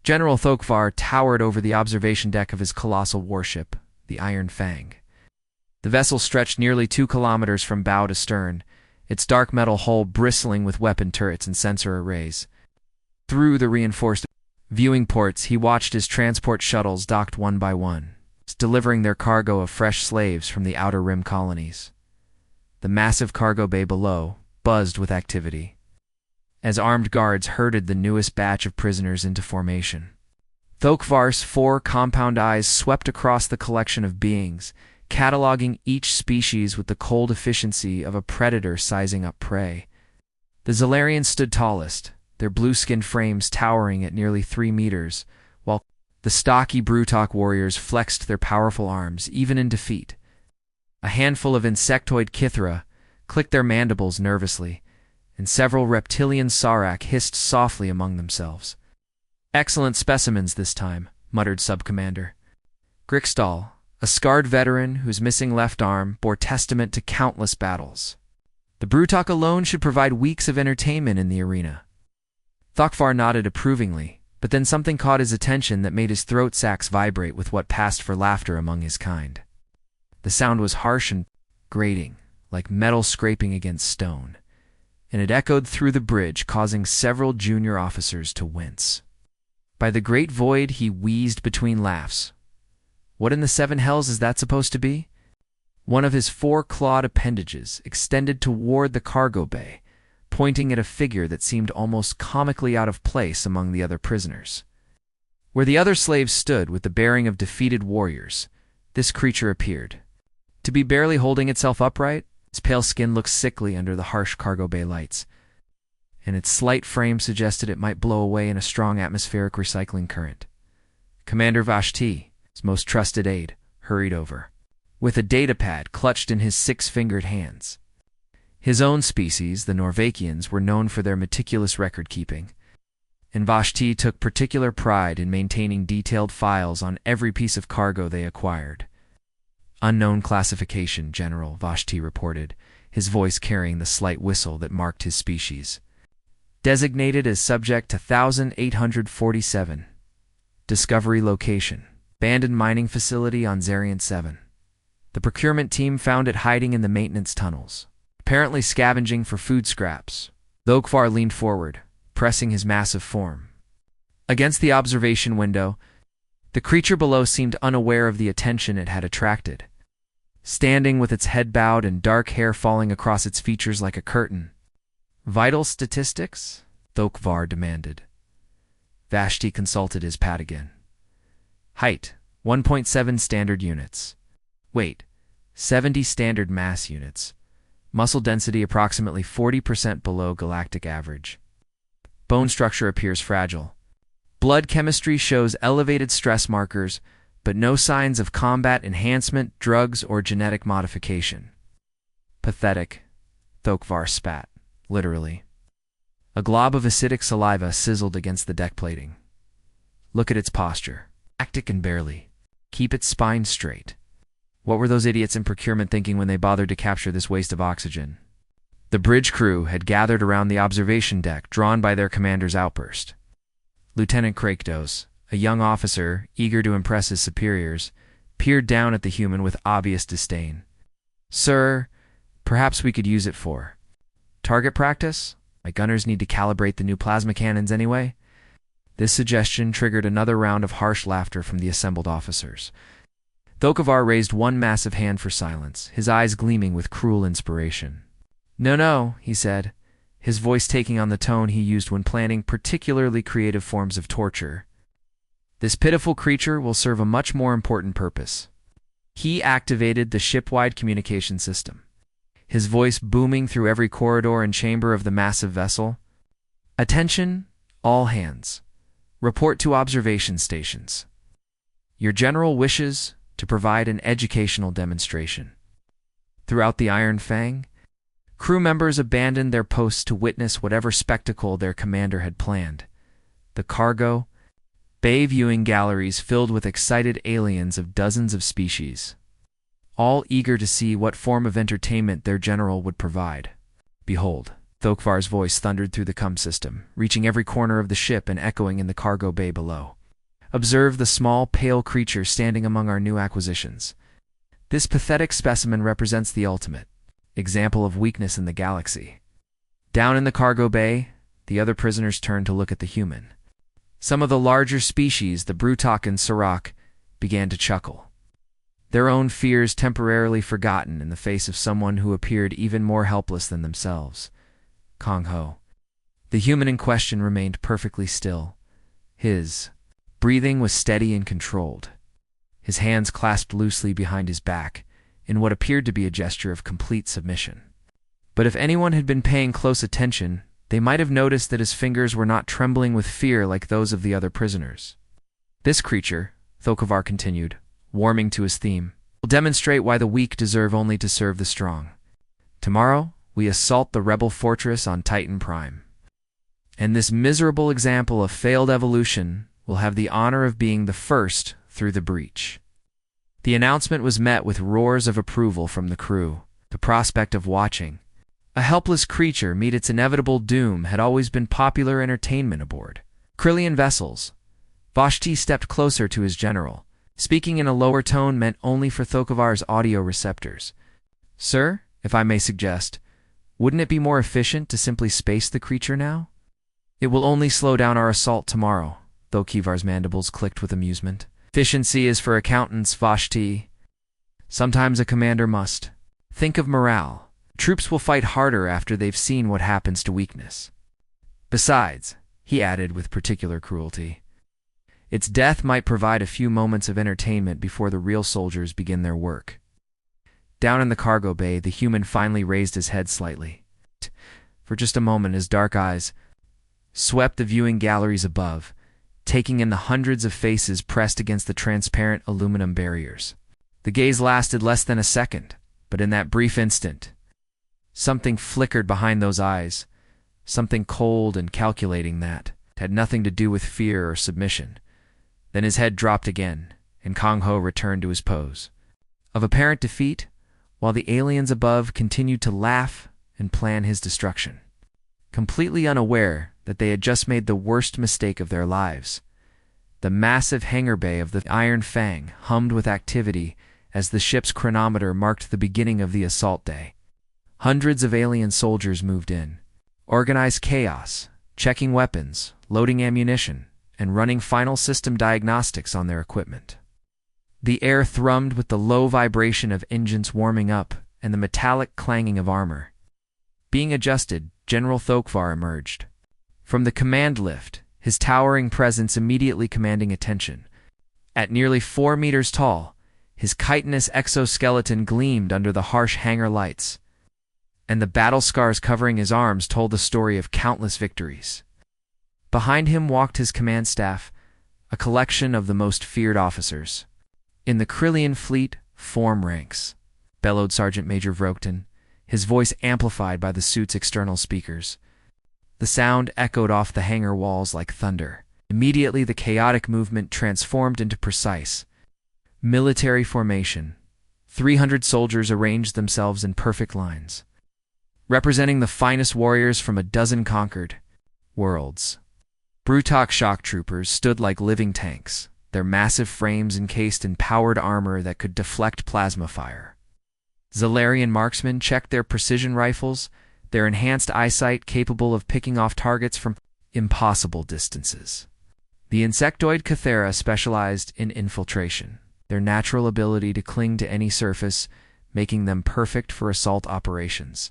General Thokvar towered over the observation deck of his colossal warship, the Iron Fang. The vessel stretched nearly 2 kilometers from bow to stern, its dark metal hull bristling with weapon turrets and sensor arrays. Through the reinforced viewing ports, he watched as transport shuttles docked one by one, delivering their cargo of fresh slaves from the Outer Rim colonies. The massive cargo bay below buzzed with activity, as armed guards herded the newest batch of prisoners into formation. Thokvar's 4 compound eyes swept across the collection of beings, cataloging each species with the cold efficiency of a predator sizing up prey. The Zalarians stood tallest, their blue-skinned frames towering at nearly 3 meters, while the stocky Brutok warriors flexed their powerful arms, even in defeat. A handful of insectoid Kithra clicked their mandibles nervously, and several reptilian Sarak hissed softly among themselves. "Excellent specimens this time," muttered Subcommander Grixdal, a scarred veteran whose missing left arm bore testament to countless battles. "The Brutok alone should provide weeks of entertainment in the arena." Thokvar nodded approvingly, but then something caught his attention that made his throat sacs vibrate with what passed for laughter among his kind. The sound was harsh and grating, like metal scraping against stone, and it echoed through the bridge, causing several junior officers to wince. By the great void, he wheezed between laughs. What in the 7 hells is that supposed to be? One of his 4 clawed appendages extended toward the cargo bay, pointing at a figure that seemed almost comically out of place among the other prisoners. Where the other slaves stood with the bearing of defeated warriors, this creature appeared to be barely holding itself upright. Its pale skin looked sickly under the harsh cargo bay lights, and its slight frame suggested it might blow away in a strong atmospheric recycling current. Commander Vashti, his most trusted aide, hurried over, with a datapad clutched in his 6-fingered hands. His own species, the Norvakians, were known for their meticulous record-keeping, and Vashti took particular pride in maintaining detailed files on every piece of cargo they acquired. "Unknown classification, General," Vashti reported, his voice carrying the slight whistle that marked his species. "Designated as subject to 1847. Discovery location: abandoned mining facility on Zarian 7. The procurement team found it hiding in the maintenance tunnels, apparently scavenging for food scraps." Thokvar leaned forward, pressing his massive form against the observation window. The creature below seemed unaware of the attention it had attracted, standing with its head bowed and dark hair falling across its features like a curtain. "Vital statistics?" Thokvar demanded. Vashti consulted his pad again. "Height, 1.7 standard units. Weight, 70 standard mass units. Muscle density approximately 40% below galactic average. Bone structure appears fragile. Blood chemistry shows elevated stress markers, but no signs of combat enhancement, drugs, or genetic modification." "Pathetic," Thokvar spat, literally. A glob of acidic saliva sizzled against the deck plating. "Look at its posture. Actic and barely. Keep its spine straight. What were those idiots in procurement thinking when they bothered to capture this waste of oxygen?" The bridge crew had gathered around the observation deck, drawn by their commander's outburst. Lieutenant Krakdos, a young officer eager to impress his superiors, peered down at the human with obvious disdain. "Sir, perhaps we could use it for target practice? My gunners need to calibrate the new plasma cannons anyway." This suggestion triggered another round of harsh laughter from the assembled officers. Thokvar raised one massive hand for silence, his eyes gleaming with cruel inspiration. No, he said, his voice taking on the tone he used when planning particularly creative forms of torture. "This pitiful creature will serve a much more important purpose." He activated the ship-wide communication system, his voice booming through every corridor and chamber of the massive vessel. "Attention, all hands. Report to observation stations. Your general wishes to provide an educational demonstration." Throughout the Iron Fang, crew members abandoned their posts to witness whatever spectacle their commander had planned. The cargo bay viewing galleries filled with excited aliens of dozens of species, all eager to see what form of entertainment their general would provide. "Behold," Thokvar's voice thundered through the comm system, reaching every corner of the ship and echoing in the cargo bay below. Observe the small, pale creature standing among our new acquisitions. This pathetic specimen represents the ultimate example of weakness in the galaxy. Down in the cargo bay, the other prisoners turned to look at the human. Some of the larger species, the Brutok and Sirach, began to chuckle. Their own fears temporarily forgotten in the face of someone who appeared even more helpless than themselves. Kong Ho. The human in question remained perfectly still. His breathing was steady and controlled. His hands clasped loosely behind his back, in what appeared to be a gesture of complete submission. But if anyone had been paying close attention, they might have noticed that his fingers were not trembling with fear like those of the other prisoners. This creature, Thokovar continued, warming to his theme, will demonstrate why the weak deserve only to serve the strong. Tomorrow, we assault the rebel fortress on Titan Prime. And this miserable example of failed evolution will have the honor of being the first through the breach. The announcement was met with roars of approval from the crew. The prospect of watching a helpless creature meet its inevitable doom had always been popular entertainment aboard Krillian vessels. Vashti stepped closer to his general. Speaking in a lower tone meant only for Thokovar's audio receptors. Sir, if I may suggest, wouldn't it be more efficient to simply space the creature now? It will only slow down our assault tomorrow, though Kivar's mandibles clicked with amusement. Efficiency is for accountants, Vashti. Sometimes a commander must think of morale. Troops will fight harder after they've seen what happens to weakness. Besides, he added with particular cruelty, its death might provide a few moments of entertainment before the real soldiers begin their work. Down in the cargo bay, the human finally raised his head slightly. For just a moment, his dark eyes swept the viewing galleries above, taking in the hundreds of faces pressed against the transparent aluminum barriers. The gaze lasted less than a second, but in that brief instant, something flickered behind those eyes, something cold and calculating that had nothing to do with fear or submission. Then his head dropped again, and Kong Ho returned to his pose of apparent defeat, while the aliens above continued to laugh and plan his destruction, completely unaware that they had just made the worst mistake of their lives. The massive hangar bay of the Iron Fang hummed with activity as the ship's chronometer marked the beginning of the assault day. Hundreds of alien soldiers moved in. Organized chaos, checking weapons, loading ammunition, and running final system diagnostics on their equipment. The air thrummed with the low vibration of engines warming up and the metallic clanging of armor. Being adjusted, General Thokovar emerged from the command lift, his towering presence immediately commanding attention. At nearly 4 meters tall, his chitinous exoskeleton gleamed under the harsh hangar lights, and the battle scars covering his arms told the story of countless victories. Behind him walked his command staff, a collection of the most feared officers. In the Krillian fleet, form ranks, bellowed Sergeant Major Vrokton, his voice amplified by the suit's external speakers. The sound echoed off the hangar walls like thunder. Immediately the chaotic movement transformed into precise military formation. 300 soldiers arranged themselves in perfect lines, representing the finest warriors from a dozen conquered worlds. Brutok shock troopers stood like living tanks, their massive frames encased in powered armor that could deflect plasma fire. Zalarian marksmen checked their precision rifles, their enhanced eyesight capable of picking off targets from impossible distances. The insectoid Cathera specialized in infiltration, their natural ability to cling to any surface, making them perfect for assault operations.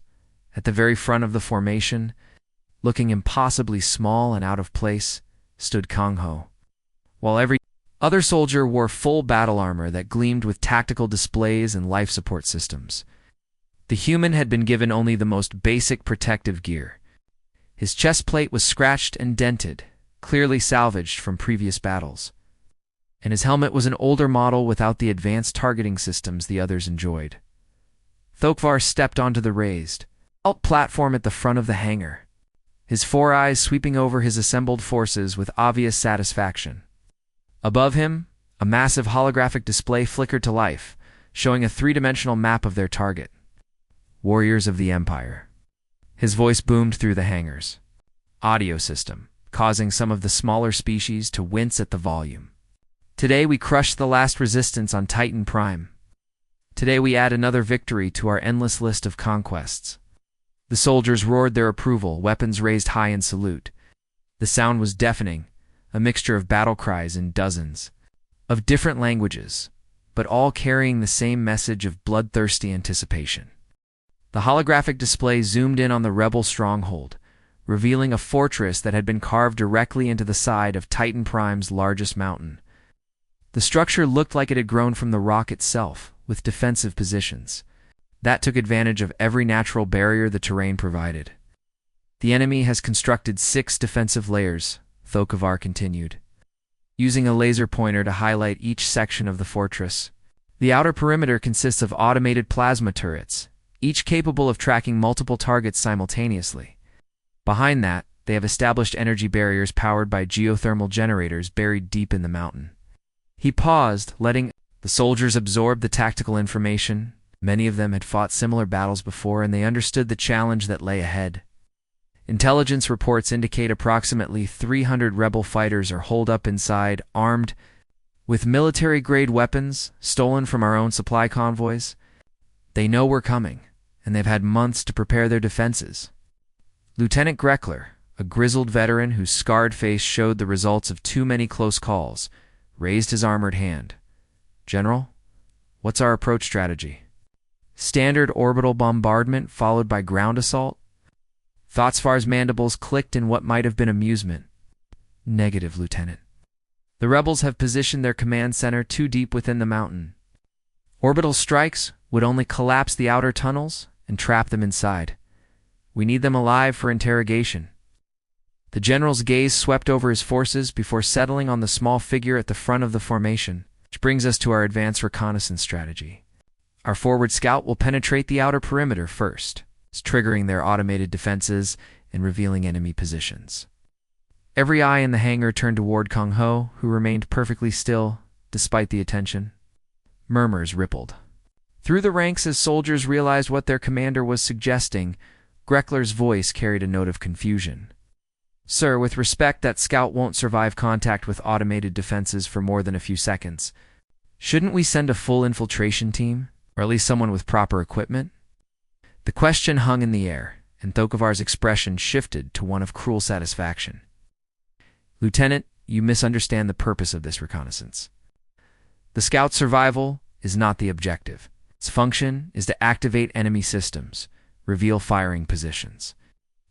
At the very front of the formation, looking impossibly small and out of place, stood Kong Ho, while every other soldier wore full battle armor that gleamed with tactical displays and life support systems. The human had been given only the most basic protective gear. His chest plate was scratched and dented, clearly salvaged from previous battles, and his helmet was an older model without the advanced targeting systems the others enjoyed. Thokovar stepped onto the raised platform at the front of the hangar, his 4 eyes sweeping over his assembled forces with obvious satisfaction. Above him, a massive holographic display flickered to life, showing a 3-dimensional map of their target. Warriors of the Empire. His voice boomed through the hangar's audio system, causing some of the smaller species to wince at the volume. Today we crush the last resistance on Titan Prime. Today we add another victory to our endless list of conquests." The soldiers roared their approval, weapons raised high in salute. The sound was deafening, a mixture of battle cries in dozens of different languages, but all carrying the same message of bloodthirsty anticipation. The holographic display zoomed in on the rebel stronghold, revealing a fortress that had been carved directly into the side of Titan Prime's largest mountain. The structure looked like it had grown from the rock itself, with defensive positions that took advantage of every natural barrier the terrain provided. "The enemy has constructed 6 defensive layers," Thokovar continued, using a laser pointer to highlight each section of the fortress. "The outer perimeter consists of automated plasma turrets, each capable of tracking multiple targets simultaneously. Behind that, they have established energy barriers powered by geothermal generators buried deep in the mountain." He paused, letting the soldiers absorb the tactical information. Many of them had fought similar battles before, and they understood the challenge that lay ahead. Intelligence reports indicate approximately 300 rebel fighters are holed up inside, armed with military-grade weapons stolen from our own supply convoys. They know we're coming, and they've had months to prepare their defenses. Lieutenant Greckler, a grizzled veteran whose scarred face showed the results of too many close calls, raised his armored hand. "General, what's our approach strategy? Standard orbital bombardment followed by ground assault?" Thotsfar's mandibles clicked in what might have been amusement. "Negative, Lieutenant. The rebels have positioned their command center too deep within the mountain. Orbital strikes would only collapse the outer tunnels and trap them inside. We need them alive for interrogation." The general's gaze swept over his forces before settling on the small figure at the front of the formation, which brings us to our advanced reconnaissance strategy. Our forward scout will penetrate the outer perimeter first, triggering their automated defenses and revealing enemy positions. Every eye in the hangar turned toward Kong Ho, who remained perfectly still, despite the attention. Murmurs rippled through the ranks as soldiers realized what their commander was suggesting. Greckler's voice carried a note of confusion. "Sir, with respect, that scout won't survive contact with automated defenses for more than a few seconds. Shouldn't we send a full infiltration team, or at least someone with proper equipment?" The question hung in the air, and Thokovar's expression shifted to one of cruel satisfaction. "Lieutenant, you misunderstand the purpose of this reconnaissance. The scout's survival is not the objective. Its function is to activate enemy systems, reveal firing positions,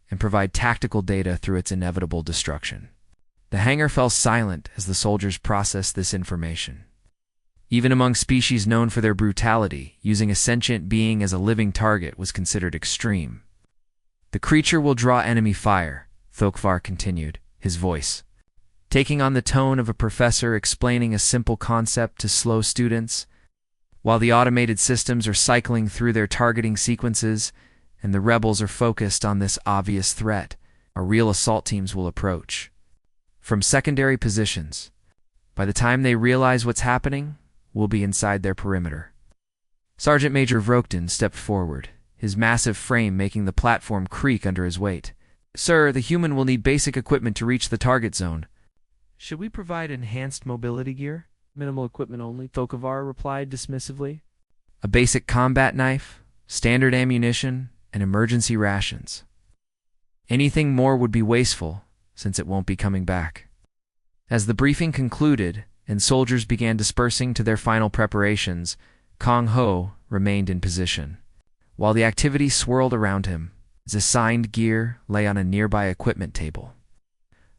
and provide tactical data through its inevitable destruction." The hangar fell silent as the soldiers processed this information. Even among species known for their brutality, using a sentient being as a living target was considered extreme. "The creature will draw enemy fire," Thokovar continued, his voice taking on the tone of a professor explaining a simple concept to slow students. "While the automated systems are cycling through their targeting sequences, and the rebels are focused on this obvious threat, our real assault teams will approach from secondary positions. By the time they realize what's happening, we'll be inside their perimeter." Sergeant Major Vroktin stepped forward, his massive frame making the platform creak under his weight. "Sir, the human will need basic equipment to reach the target zone." "Should we provide enhanced mobility gear?" "Minimal equipment only," Thokovar replied dismissively. "A basic combat knife, standard ammunition, and emergency rations. Anything more would be wasteful, since it won't be coming back." As the briefing concluded and soldiers began dispersing to their final preparations, Kong Ho remained in position. While the activity swirled around him, his assigned gear lay on a nearby equipment table.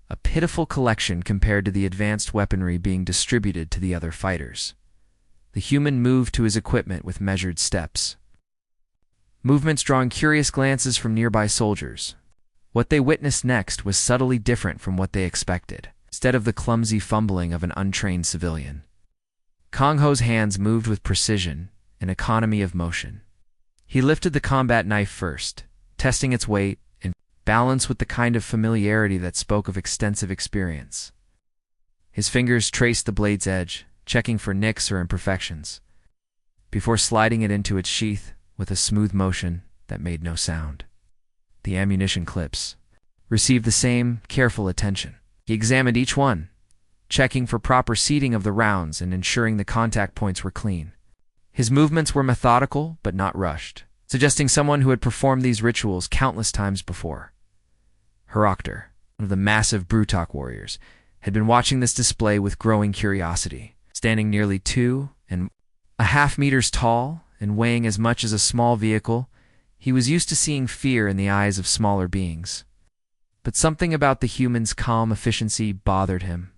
A pitiful collection compared to the advanced weaponry being distributed to the other fighters. The human moved to his equipment with measured steps, movements drawing curious glances from nearby soldiers. What they witnessed next was subtly different from what they expected. Instead of the clumsy fumbling of an untrained civilian, Kong Ho's hands moved with precision and economy of motion. He lifted the combat knife first, testing its weight and balance with the kind of familiarity that spoke of extensive experience. His fingers traced the blade's edge, checking for nicks or imperfections, before sliding it into its sheath with a smooth motion that made no sound. The ammunition clips received the same careful attention. He examined each one, checking for proper seating of the rounds and ensuring the contact points were clean. His movements were methodical but not rushed, suggesting someone who had performed these rituals countless times before. Horoctor, one of the massive Brutok warriors, had been watching this display with growing curiosity. Standing nearly 2.5 meters tall and weighing as much as a small vehicle, he was used to seeing fear in the eyes of smaller beings. But something about the human's calm efficiency bothered him.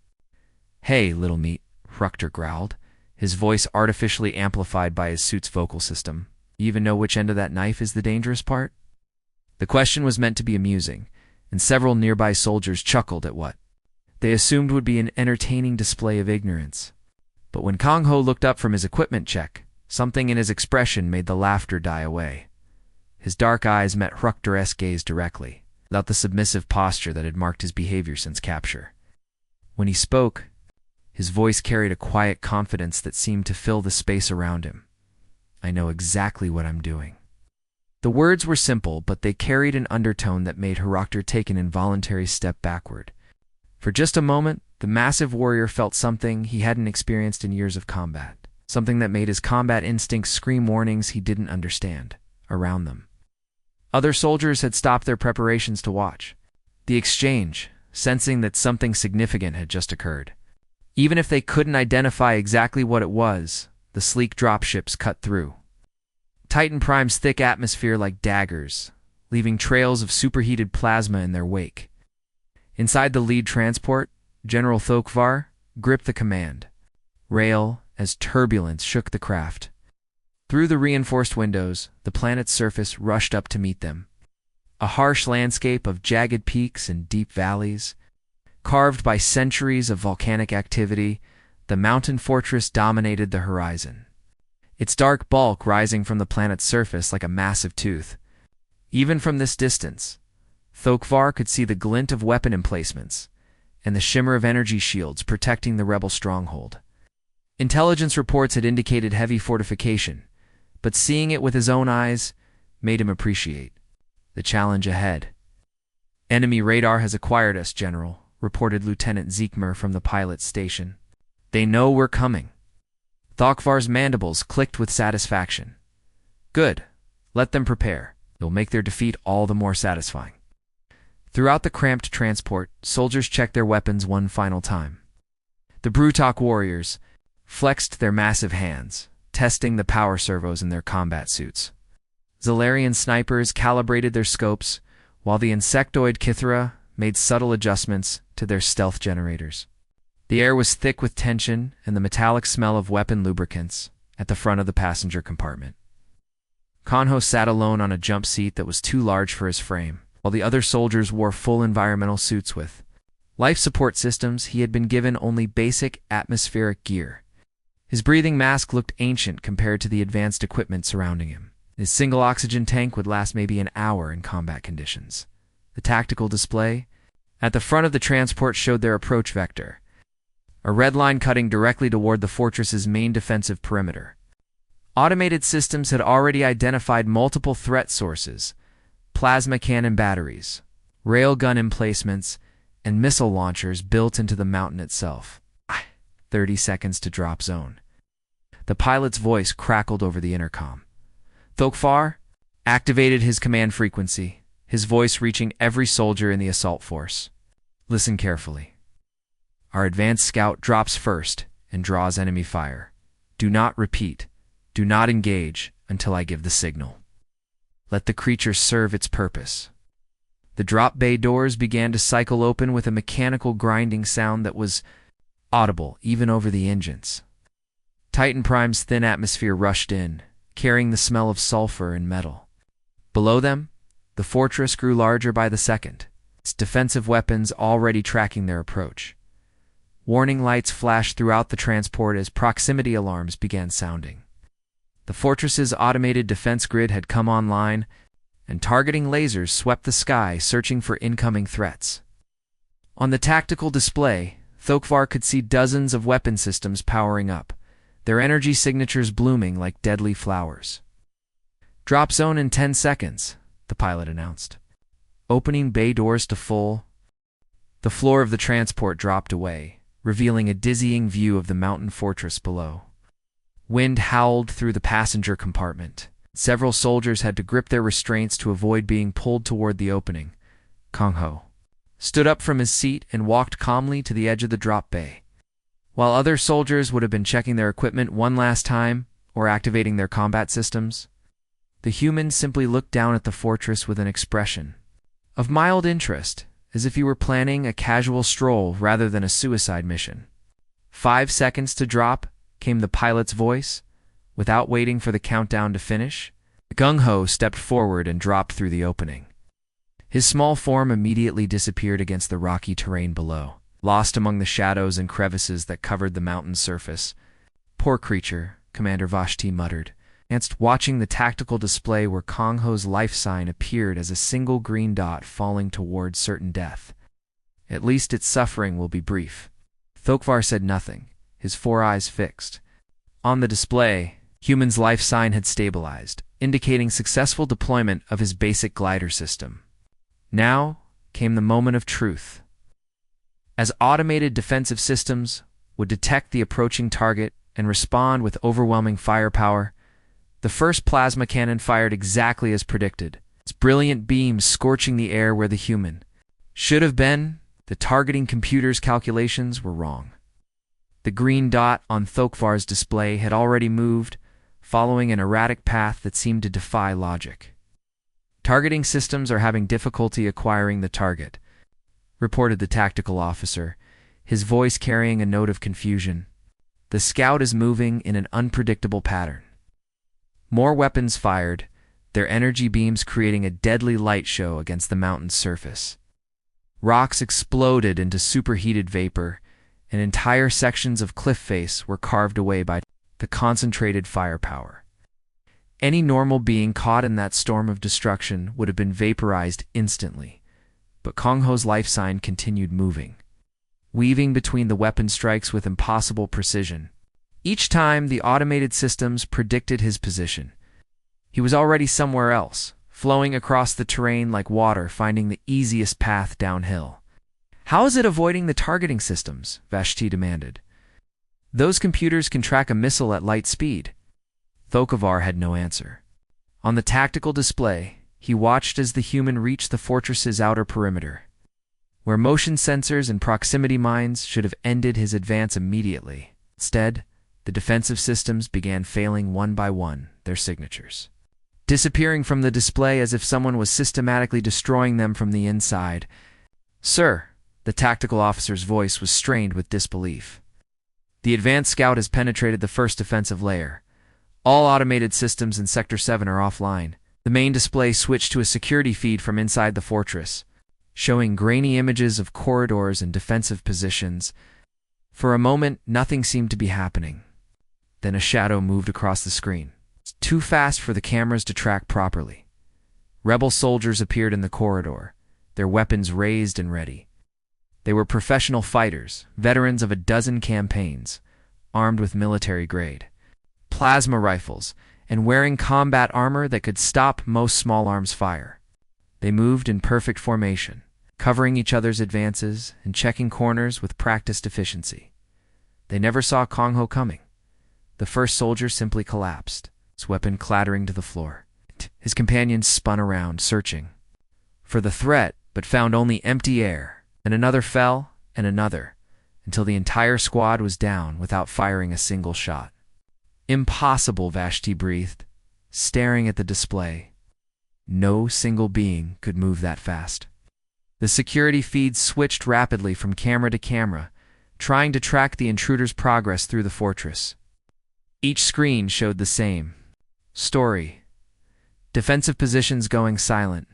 "Hey, little meat," Horoctor growled, his voice artificially amplified by his suit's vocal system. "You even know which end of that knife is the dangerous part?" The question was meant to be amusing, and several nearby soldiers chuckled at what they assumed would be an entertaining display of ignorance. But when Kong Ho looked up from his equipment check, something in his expression made the laughter die away. His dark eyes met Horoctor's gaze directly, without the submissive posture that had marked his behavior since capture. When he spoke, his voice carried a quiet confidence that seemed to fill the space around him. "I know exactly what I'm doing." The words were simple, but they carried an undertone that made Horoctor take an involuntary step backward. For just a moment, the massive warrior felt something he hadn't experienced in years of combat, something that made his combat instincts scream warnings he didn't understand around them. Other soldiers had stopped their preparations to watch the exchange, sensing that something significant had just occurred. Even if they couldn't identify exactly what it was, the sleek dropships cut through Titan Prime's thick atmosphere like daggers, leaving trails of superheated plasma in their wake. Inside the lead transport, General Thokvar gripped the command rail as turbulence shook the craft. Through the reinforced windows, the planet's surface rushed up to meet them. A harsh landscape of jagged peaks and deep valleys. Carved by centuries of volcanic activity, the mountain fortress dominated the horizon, its dark bulk rising from the planet's surface like a massive tooth. Even from this distance, Thokvar could see the glint of weapon emplacements and the shimmer of energy shields protecting the rebel stronghold. Intelligence reports had indicated heavy fortification, but seeing it with his own eyes made him appreciate the challenge ahead. "Enemy radar has acquired us, General," reported Lieutenant Zeekmer from the pilot's station. "They know we're coming." Thokvar's mandibles clicked with satisfaction. "Good. Let them prepare. It'll make their defeat all the more satisfying." Throughout the cramped transport, soldiers checked their weapons one final time. The Brutok warriors flexed their massive hands, testing the power servos in their combat suits. Zalarian snipers calibrated their scopes, while the insectoid Kithra made subtle adjustments to their stealth generators. The air was thick with tension and the metallic smell of weapon lubricants at the front of the passenger compartment. Kanho sat alone on a jump seat that was too large for his frame, while the other soldiers wore full environmental suits with life support systems. He had been given only basic atmospheric gear. His breathing mask looked ancient compared to the advanced equipment surrounding him. His single oxygen tank would last maybe an hour in combat conditions. The tactical display at the front of the transport showed their approach vector, a red line cutting directly toward the fortress's main defensive perimeter. Automated systems had already identified multiple threat sources: plasma cannon batteries, railgun emplacements, and missile launchers built into the mountain itself. 30 seconds to drop zone. The pilot's voice crackled over the intercom. Thokvar activated his command frequency, his voice reaching every soldier in the assault force. "Listen carefully. Our advanced scout drops first and draws enemy fire. Do not engage until I give the signal. Let the creature serve its purpose." The drop bay doors began to cycle open with a mechanical grinding sound that was audible even over the engines. Titan Prime's thin atmosphere rushed in, carrying the smell of sulfur and metal. Below them, the fortress grew larger by the second, its defensive weapons already tracking their approach. Warning lights flashed throughout the transport as proximity alarms began sounding. The fortress's automated defense grid had come online, and targeting lasers swept the sky searching for incoming threats. On the tactical display, Thokvar could see dozens of weapon systems powering up, their energy signatures blooming like deadly flowers. "Drop zone in 10 seconds, the pilot announced. Opening bay doors to full. The floor of the transport dropped away, revealing a dizzying view of the mountain fortress below. Wind howled through the passenger compartment. Several soldiers had to grip their restraints to avoid being pulled toward the opening. Kong Ho stood up from his seat and walked calmly to the edge of the drop bay. While other soldiers would have been checking their equipment one last time or activating their combat systems, the human simply looked down at the fortress with an expression of mild interest, as if he were planning a casual stroll rather than a suicide mission. 5 seconds to drop, came the pilot's voice. Without waiting for the countdown to finish, Gung-Ho stepped forward and dropped through the opening. His small form immediately disappeared against the rocky terrain below, lost among the shadows and crevices that covered the mountain's surface. "Poor creature," Commander Vashti muttered, watching the tactical display where Kong-Ho's life sign appeared as a single green dot falling toward certain death. "At least its suffering will be brief." Thokvar said nothing, his 4 eyes fixed. On the display, Human's life sign had stabilized, indicating successful deployment of his basic glider system. Now came the moment of truth. As automated defensive systems would detect the approaching target and respond with overwhelming firepower, the first plasma cannon fired exactly as predicted, its brilliant beams scorching the air where the human should have been. The targeting computer's calculations were wrong. The green dot on Thokvar's display had already moved, following an erratic path that seemed to defy logic. "Targeting systems are having difficulty acquiring the target," reported the tactical officer, his voice carrying a note of confusion. "The scout is moving in an unpredictable pattern." More weapons fired, their energy beams creating a deadly light show against the mountain's surface. Rocks exploded into superheated vapor, and entire sections of cliff face were carved away by the concentrated firepower. Any normal being caught in that storm of destruction would have been vaporized instantly, but Kong-Ho's life sign continued moving, weaving between the weapon strikes with impossible precision. Each time the automated systems predicted his position, he was already somewhere else, flowing across the terrain like water, finding the easiest path downhill. "How is it avoiding the targeting systems?" Vashti demanded. "Those computers can track a missile at light speed." Thokovar had no answer. On the tactical display, he watched as the human reached the fortress's outer perimeter, where motion sensors and proximity mines should have ended his advance immediately. Instead, the defensive systems began failing one by one, their signatures disappearing from the display as if someone was systematically destroying them from the inside. "Sir," the tactical officer's voice was strained with disbelief. "The advanced scout has penetrated the first defensive layer. All automated systems in Sector 7 are offline." The main display switched to a security feed from inside the fortress, showing grainy images of corridors and defensive positions. For a moment, nothing seemed to be happening. Then a shadow moved across the screen, too fast for the cameras to track properly. Rebel soldiers appeared in the corridor, their weapons raised and ready. They were professional fighters, veterans of a dozen campaigns, armed with military-grade plasma rifles and wearing combat armor that could stop most small arms fire. They moved in perfect formation, covering each other's advances and checking corners with practiced efficiency. They never saw Kong-Ho coming. The first soldier simply collapsed, his weapon clattering to the floor. His companions spun around, searching for the threat, but found only empty air, and another fell, and another, until the entire squad was down without firing a single shot. "Impossible," Vashti breathed, staring at the display. No single being could move that fast. The security feeds switched rapidly from camera to camera, trying to track the intruder's progress through the fortress. Each screen showed the same story: defensive positions going silent,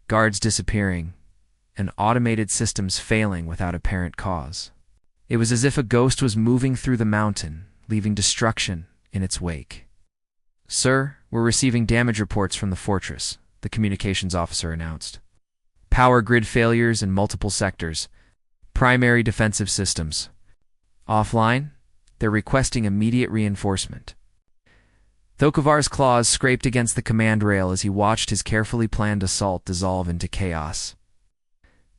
guards disappearing, and automated systems failing without apparent cause. It was as if a ghost was moving through the mountain, leaving destruction in its wake. "Sir, we're receiving damage reports from the fortress," the communications officer announced. "Power grid failures in multiple sectors. Primary defensive systems offline. They're requesting immediate reinforcement." Thokovar's claws scraped against the command rail as he watched his carefully planned assault dissolve into chaos.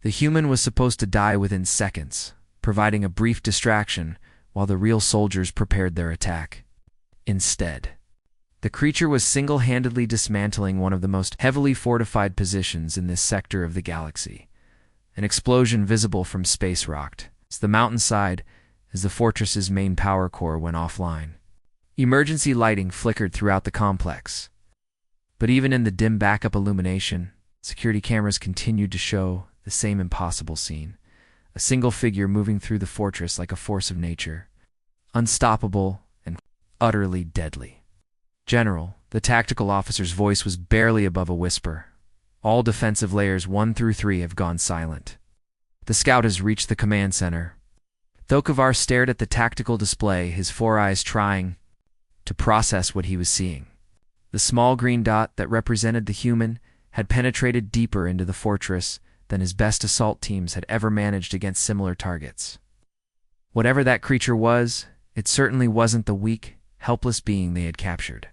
The human was supposed to die within seconds, providing a brief distraction while the real soldiers prepared their attack. Instead, the creature was single-handedly dismantling one of the most heavily fortified positions in this sector of the galaxy. An explosion visible from space rocked the mountainside as the fortress's main power core went offline. Emergency lighting flickered throughout the complex. But even in the dim backup illumination, security cameras continued to show the same impossible scene. A single figure moving through the fortress like a force of nature. Unstoppable and utterly deadly. General, the tactical officer's voice was barely above a whisper. All defensive layers 1 through 3 have gone silent. The scout has reached the command center. Thokovar stared at the tactical display, his 4 eyes trying to process what he was seeing. The small green dot that represented the human had penetrated deeper into the fortress than his best assault teams had ever managed against similar targets. Whatever that creature was, it certainly wasn't the weak, helpless being they had captured.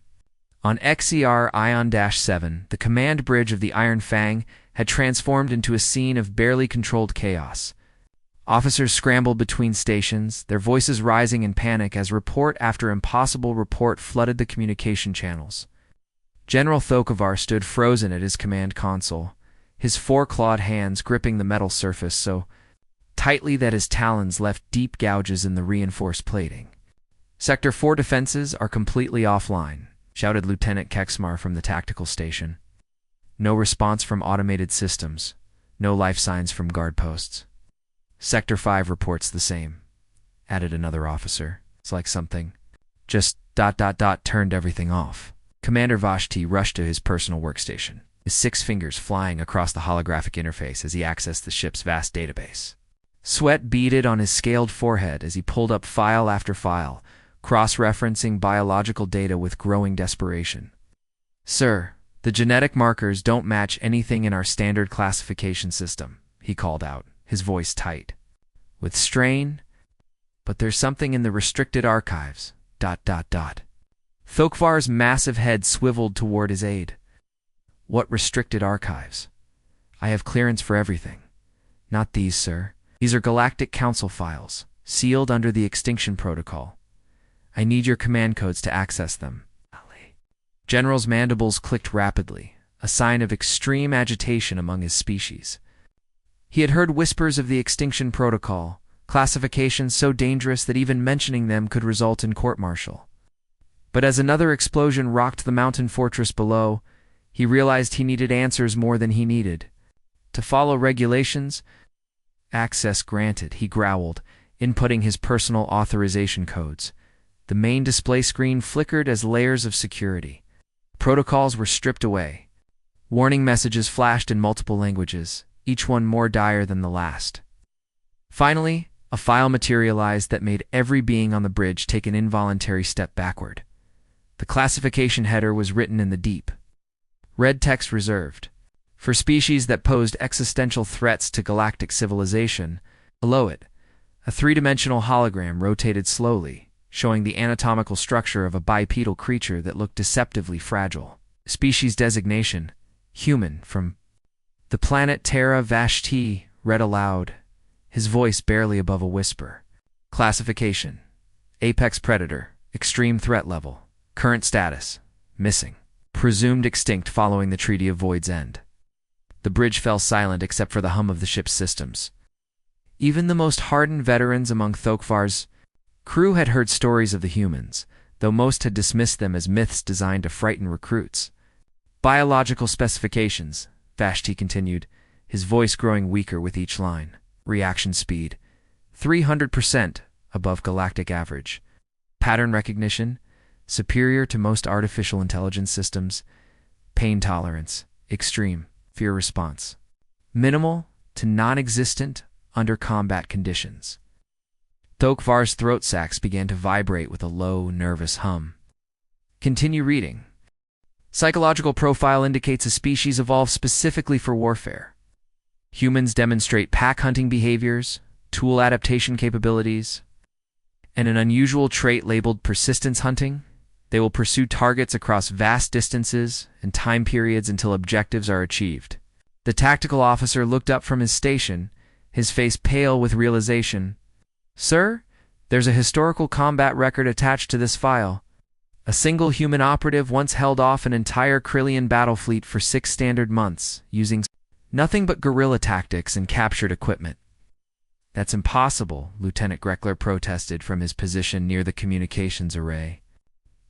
On XER Ion-7, the command bridge of the Iron Fang had transformed into a scene of barely controlled chaos. Officers scrambled between stations, their voices rising in panic as report after impossible report flooded the communication channels. General Thokovar stood frozen at his command console, his 4 clawed hands gripping the metal surface so tightly that his talons left deep gouges in the reinforced plating. Sector 4 defenses are completely offline, shouted Lieutenant Kexmar from the tactical station. No response from automated systems, no life signs from guard posts. Sector 5 reports the same, added another officer. It's like something just ... turned everything off. Commander Vashti rushed to his personal workstation, his 6 fingers flying across the holographic interface as he accessed the ship's vast database. Sweat beaded on his scaled forehead as he pulled up file after file, cross-referencing biological data with growing desperation. "Sir, the genetic markers don't match anything in our standard classification system," he called out, his voice tight with strain. "But there's something in the restricted archives, ... Thokvar's massive head swiveled toward his aide. "What restricted archives? I have clearance for everything." "Not these, sir. These are Galactic Council files, sealed under the Extinction Protocol. I need your command codes to access them." General's mandibles clicked rapidly, a sign of extreme agitation among his species. He had heard whispers of the Extinction Protocol, classifications so dangerous that even mentioning them could result in court-martial. But as another explosion rocked the mountain fortress below, he realized he needed answers more than he needed. To follow regulations? "Access granted," he growled, inputting his personal authorization codes. The main display screen flickered as layers of security. Protocols were stripped away. Warning messages flashed in multiple languages, each one more dire than the last. Finally, a file materialized that made every being on the bridge take an involuntary step backward. The classification header was written in the deep. Red text reserved for species that posed existential threats to galactic civilization. Below it, a 3-dimensional hologram rotated slowly, showing the anatomical structure of a bipedal creature that looked deceptively fragile. Species designation: human, from the planet Terra. Vashti read aloud, his voice barely above a whisper. Classification: apex predator, extreme threat level. Current status: missing. Presumed extinct following the Treaty of Void's end. The bridge fell silent except for the hum of the ship's systems. Even the most hardened veterans among Thokvar's crew had heard stories of the humans, though most had dismissed them as myths designed to frighten recruits. Biological specifications, Vashti continued, his voice growing weaker with each line. Reaction speed: 300% above galactic average. Pattern recognition: superior to most artificial intelligence systems. Pain tolerance: extreme. Fear response: minimal to non-existent under combat conditions. Thokvar's throat sacs began to vibrate with a low, nervous hum. Continue reading. Psychological profile indicates a species evolved specifically for warfare. Humans demonstrate pack hunting behaviors, tool adaptation capabilities, and an unusual trait labeled persistence hunting. They will pursue targets across vast distances and time periods until objectives are achieved. The tactical officer looked up from his station, his face pale with realization. Sir, there's a historical combat record attached to this file. A single human operative once held off an entire Krillian battle fleet for 6 standard months, using nothing but guerrilla tactics and captured equipment. That's impossible, Lieutenant Greckler protested from his position near the communications array.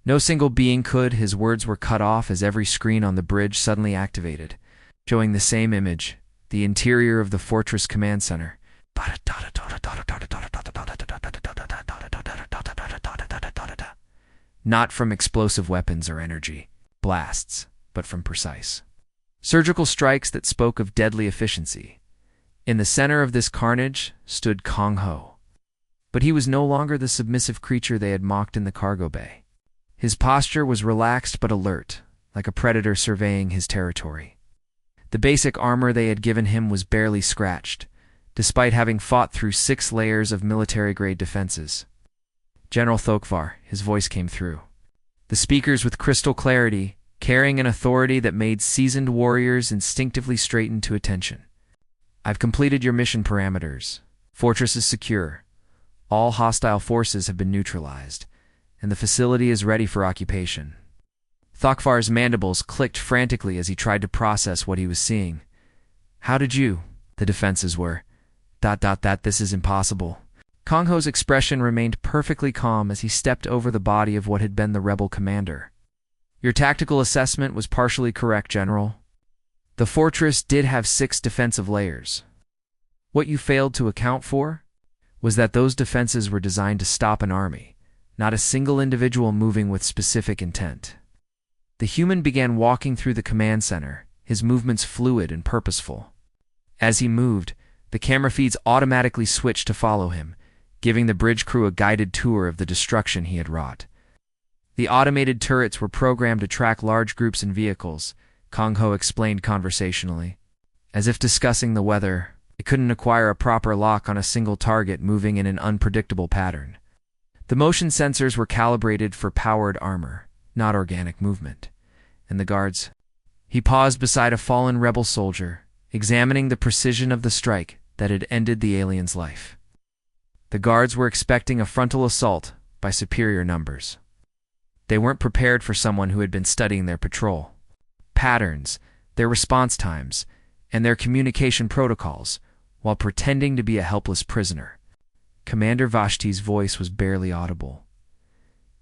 No single being could. His words were cut off as every screen on the bridge suddenly activated, showing the same image, the interior of the Fortress Command Center. Not from explosive weapons or energy blasts, but from precise surgical strikes that spoke of deadly efficiency. In the center of this carnage stood Kong Ho. But he was no longer the submissive creature they had mocked in the cargo bay. His posture was relaxed but alert, like a predator surveying his territory. The basic armor they had given him was barely scratched, despite having fought through 6 layers of military-grade defenses. General Thokvar, his voice came through. The speakers with crystal clarity, carrying an authority that made seasoned warriors instinctively straighten to attention. I've completed your mission parameters. Fortress is secure. All hostile forces have been neutralized, and the facility is ready for occupation. Thokvar's mandibles clicked frantically as he tried to process what he was seeing. How did you? The defenses were. This is impossible. Kong Ho's expression remained perfectly calm as he stepped over the body of what had been the rebel commander. Your tactical assessment was partially correct, General. The fortress did have 6 defensive layers. What you failed to account for was that those defenses were designed to stop an army, not a single individual moving with specific intent. The human began walking through the command center, his movements fluid and purposeful. As he moved, the camera feeds automatically switched to follow him, giving the bridge crew a guided tour of the destruction he had wrought. The automated turrets were programmed to track large groups and vehicles, Kong Ho explained conversationally. As if discussing the weather, it couldn't acquire a proper lock on a single target moving in an unpredictable pattern. The motion sensors were calibrated for powered armor, not organic movement. And the guards? He paused beside a fallen rebel soldier, examining the precision of the strike that had ended the alien's life. The guards were expecting a frontal assault by superior numbers. They weren't prepared for someone who had been studying their patrol patterns, their response times, and their communication protocols, while pretending to be a helpless prisoner. Commander Vashti's voice was barely audible.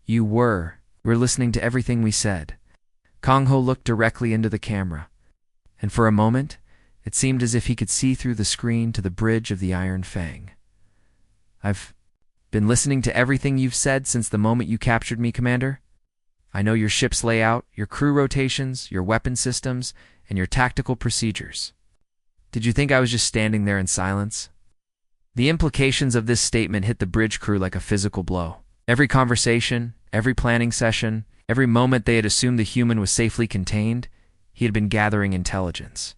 You were listening to everything we said. Kong Ho looked directly into the camera, and for a moment, it seemed as if he could see through the screen to the bridge of the Iron Fang. I've been listening to everything you've said since the moment you captured me, Commander. I know your ship's layout, your crew rotations, your weapon systems, and your tactical procedures. Did you think I was just standing there in silence? The implications of this statement hit the bridge crew like a physical blow. Every conversation, every planning session, every moment they had assumed the human was safely contained, he had been gathering intelligence.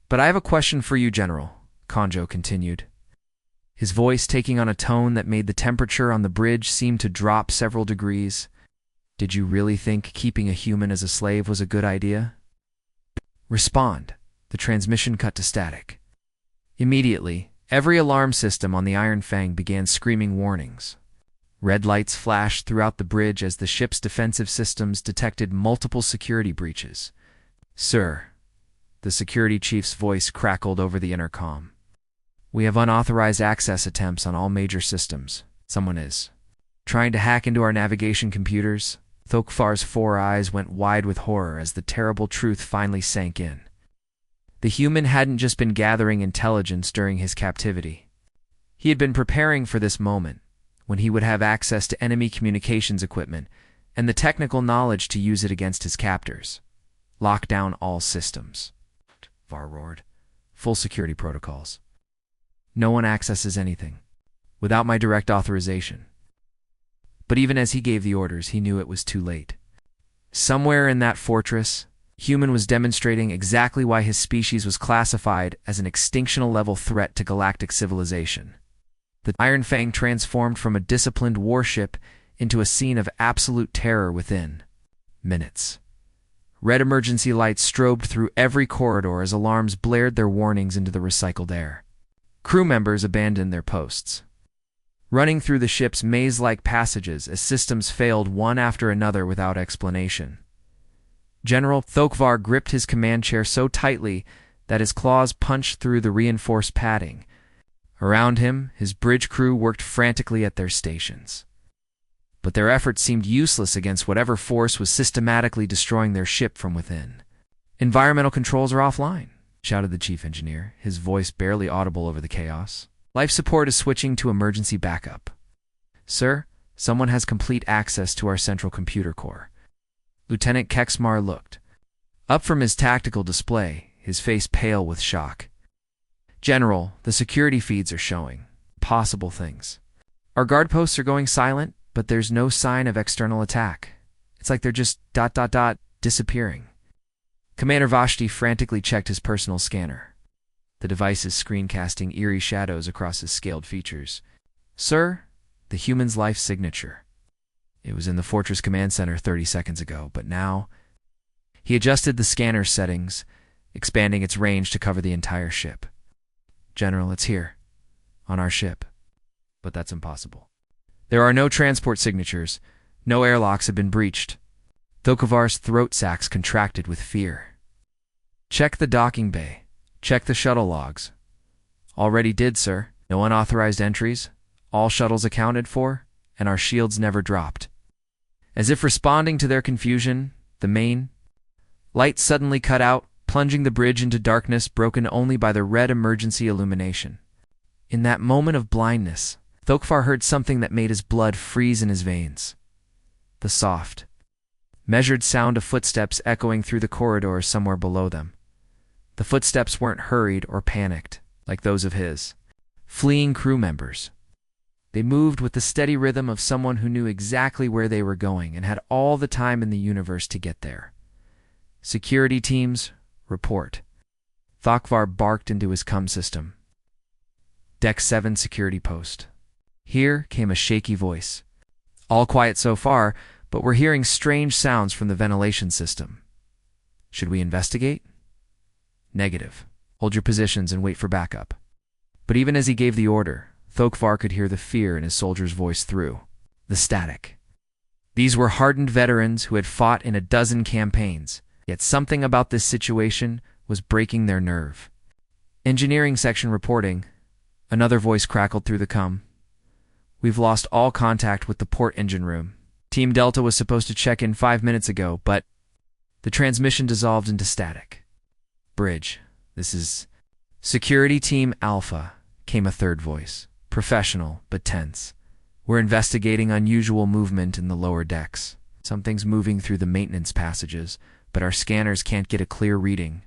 But I have a question for you, General, Konjo continued, his voice taking on a tone that made the temperature on the bridge seem to drop several degrees. Did you really think keeping a human as a slave was a good idea? Respond. The transmission cut to static. Immediately, every alarm system on the Iron Fang began screaming warnings. Red lights flashed throughout the bridge as the ship's defensive systems detected multiple security breaches. Sir, the security chief's voice crackled over the intercom. We have unauthorized access attempts on all major systems. Someone is trying to hack into our navigation computers. Thokvar's 4 eyes went wide with horror as the terrible truth finally sank in. The human hadn't just been gathering intelligence during his captivity. He had been preparing for this moment, when he would have access to enemy communications equipment and the technical knowledge to use it against his captors. Lock down all systems. Var roared. Full security protocols. No one accesses anything without my direct authorization. But even as he gave the orders, he knew it was too late. Somewhere in that fortress, Human was demonstrating exactly why his species was classified as an extinctional-level threat to galactic civilization. The Iron Fang transformed from a disciplined warship into a scene of absolute terror within minutes. Red emergency lights strobed through every corridor as alarms blared their warnings into the recycled air. Crew members abandoned their posts. running through the ship's maze-like passages as systems failed one after another without explanation. General Thokvar gripped his command chair so tightly that his claws punched through the reinforced padding. Around him, his bridge crew worked frantically at their stations. But their efforts seemed useless against whatever force was systematically destroying their ship from within. "Environmental controls are offline," shouted the chief engineer, his voice barely audible over the chaos. "Life support is switching to emergency backup. Sir, someone has complete access to our central computer core." Lieutenant Kexmar looked up from his tactical display, his face pale with shock. "General, the security feeds are showing possible things. Our guard posts are going silent, but there's no sign of external attack. It's like they're just disappearing." Commander Vashti frantically checked his personal scanner, the device's screen casting eerie shadows across his scaled features. "Sir, the human's life signature. It was in the Fortress Command Center 30 seconds ago, but now..." He adjusted the scanner's settings, expanding its range to cover the entire ship. "General, it's here, on our ship. But that's impossible. There are no transport signatures. No airlocks have been breached." Thokovar's throat sacs contracted with fear. "Check the docking bay. Check the shuttle logs." "Already did, sir. No unauthorized entries. All shuttles accounted for, and our shields never dropped." As if responding to their confusion, the main light suddenly cut out, plunging the bridge into darkness broken only by the red emergency illumination. In that moment of blindness, Thokvar heard something that made his blood freeze in his veins. The soft, measured sound of footsteps echoing through the corridor somewhere below them. The footsteps weren't hurried or panicked, like those of his fleeing crew members. They moved with the steady rhythm of someone who knew exactly where they were going and had all the time in the universe to get there. "Security teams, report." Thokvar barked into his comm system. "Deck 7 security post." Here came a shaky voice. "All quiet so far, but we're hearing strange sounds from the ventilation system. Should we investigate?" "Negative. Hold your positions and wait for backup." But even as he gave the order, Thokvar could hear the fear in his soldier's voice through the static. These were hardened veterans who had fought in a dozen campaigns, yet something about this situation was breaking their nerve. "Engineering section reporting." Another voice crackled through the comm. "We've lost all contact with the port engine room. Team Delta was supposed to check in 5 minutes ago, but..." The transmission dissolved into static. "Bridge, this is..." "Security Team Alpha," came a third voice, professional but tense. "We're investigating unusual movement in the lower decks. Something's moving through the maintenance passages, but our scanners can't get a clear reading.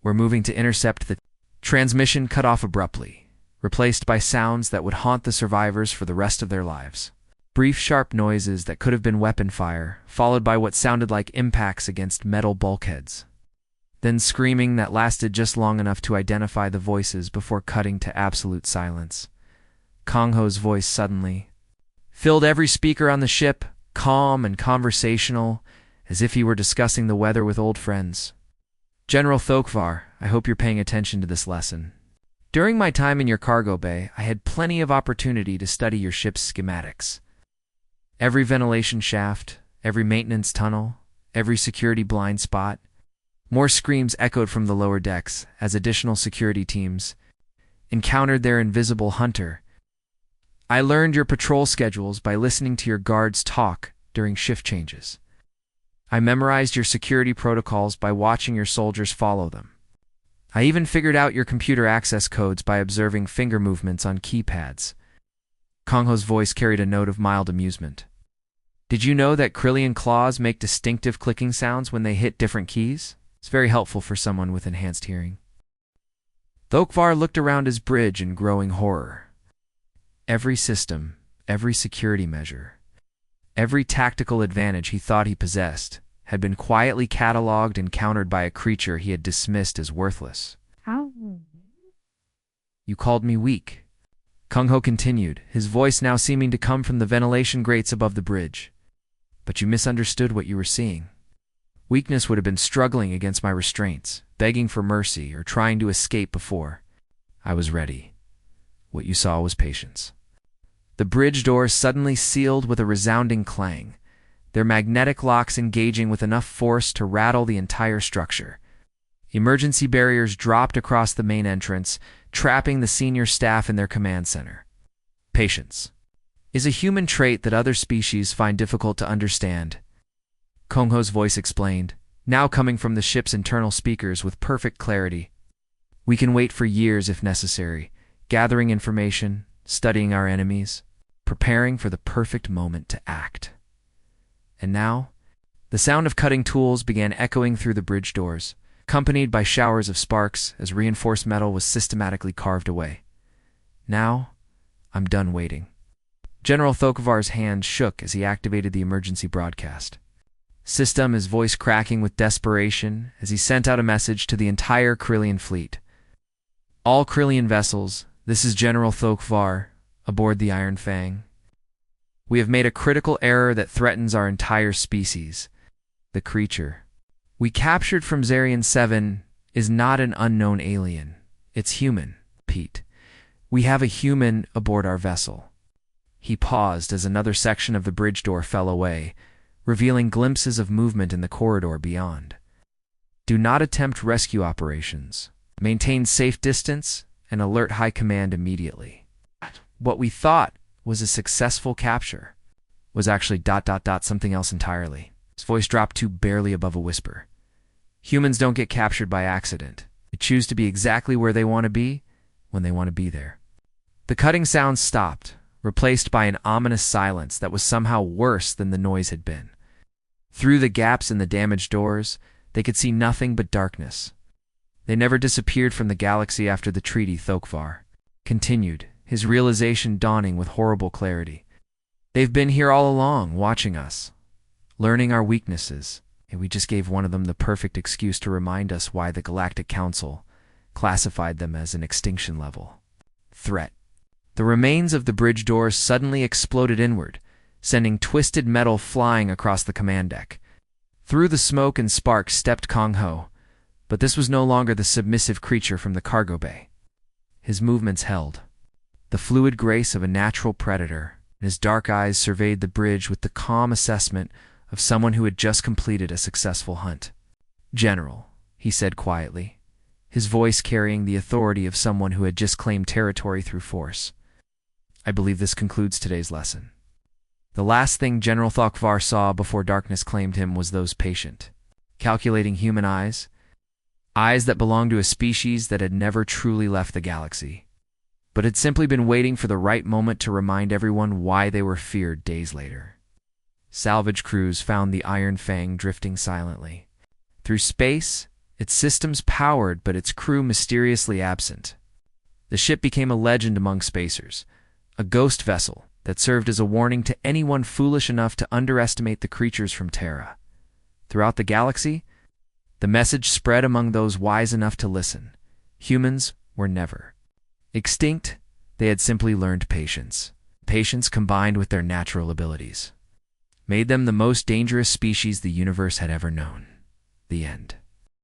We're moving to intercept the..." Transmission cut off abruptly, replaced by sounds that would haunt the survivors for the rest of their lives. Brief, sharp noises that could have been weapon fire, followed by what sounded like impacts against metal bulkheads. Then screaming that lasted just long enough to identify the voices before cutting to absolute silence. Kongho's voice suddenly filled every speaker on the ship, calm and conversational, as if he were discussing the weather with old friends. "General Thokvar, I hope you're paying attention to this lesson. During my time in your cargo bay, I had plenty of opportunity to study your ship's schematics. Every ventilation shaft, every maintenance tunnel, every security blind spot." More screams echoed from the lower decks as additional security teams encountered their invisible hunter. "I learned your patrol schedules by listening to your guards talk during shift changes. I memorized your security protocols by watching your soldiers follow them. I even figured out your computer access codes by observing finger movements on keypads." Kongho's voice carried a note of mild amusement. "Did you know that Krillian claws make distinctive clicking sounds when they hit different keys? It's very helpful for someone with enhanced hearing." Thokvar looked around his bridge in growing horror. Every system, every security measure, every tactical advantage he thought he possessed had been quietly cataloged and countered by a creature he had dismissed as worthless. How? "You called me weak," Kongho continued, his voice now seeming to come from the ventilation grates above the bridge. "But you misunderstood what you were seeing. Weakness would have been struggling against my restraints, begging for mercy, or trying to escape before I was ready. What you saw was patience." The bridge doors suddenly sealed with a resounding clang, their magnetic locks engaging with enough force to rattle the entire structure. Emergency barriers dropped across the main entrance, trapping the senior staff in their command center. Patience is a human trait that other species find difficult to understand, Kongho's voice explained, now coming from the ship's internal speakers with perfect clarity. We can wait for years if necessary, gathering information, studying our enemies, preparing for the perfect moment to act. And now, the sound of cutting tools began echoing through the bridge doors, accompanied by showers of sparks as reinforced metal was systematically carved away. Now, I'm done waiting. General Thokovar's hand shook as he activated the emergency broadcast system, his voice cracking with desperation as he sent out a message to the entire Krillian fleet. All Krillian vessels, this is General Thokovar, aboard the Iron Fang. We have made a critical error that threatens our entire species. The creature we captured from Zarian 7 is not an unknown alien. It's human, Pete. We have a human aboard our vessel. He paused as another section of the bridge door fell away, revealing glimpses of movement in the corridor beyond. Do not attempt rescue operations. Maintain safe distance and alert High Command immediately. What we thought was a successful capture was actually ... something else entirely. His voice dropped to barely above a whisper. Humans don't get captured by accident. They choose to be exactly where they want to be, when they want to be there. The cutting sound stopped, replaced by an ominous silence that was somehow worse than the noise had been. Through the gaps in the damaged doors, they could see nothing but darkness. They never disappeared from the galaxy after the treaty, Thokovar continued, his realization dawning with horrible clarity. They've been here all along, watching us, learning our weaknesses, and we just gave one of them the perfect excuse to remind us why the Galactic Council classified them as an extinction level threat. The remains of the bridge doors suddenly exploded inward, sending twisted metal flying across the command deck. Through the smoke and sparks stepped Kongho, but this was no longer the submissive creature from the cargo bay. His movements held the fluid grace of a natural predator, and his dark eyes surveyed the bridge with the calm assessment of someone who had just completed a successful hunt. General, he said quietly, his voice carrying the authority of someone who had just claimed territory through force. I believe this concludes today's lesson. The last thing General Thokovar saw before darkness claimed him was those patient, calculating human eyes that belonged to a species that had never truly left the galaxy, but had simply been waiting for the right moment to remind everyone why they were feared days later. Salvage crews found the Iron Fang drifting silently through space, its systems powered but its crew mysteriously absent. The ship became a legend among spacers, a ghost vessel that served as a warning to anyone foolish enough to underestimate the creatures from Terra. Throughout the galaxy, the message spread among those wise enough to listen. Humans were never extinct. They had simply learned patience. Patience combined with their natural abilities made them the most dangerous species the universe had ever known. The end.